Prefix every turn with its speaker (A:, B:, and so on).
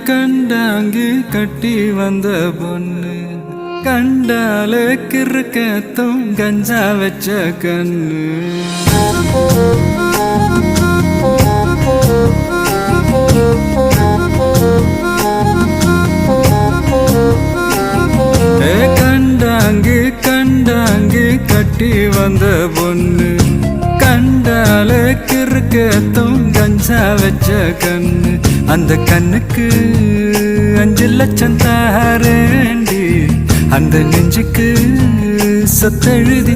A: கண்டாங்கி கட்டி வந்த பொண்ணு கண்டாலே கிறுக்கத்தும் கஞ்சா வச்ச கண்ணு கண்டாங்கி கட்டி வந்த பொண்ணு கண்டாலே கிறுக்கத்தும் கஞ்சா வச்ச கண்ணு அந்த கண்ணுக்கு 5 லட்சம் தாரேண்டி அந்த நெஞ்சுக்கு சொத்தெழுதி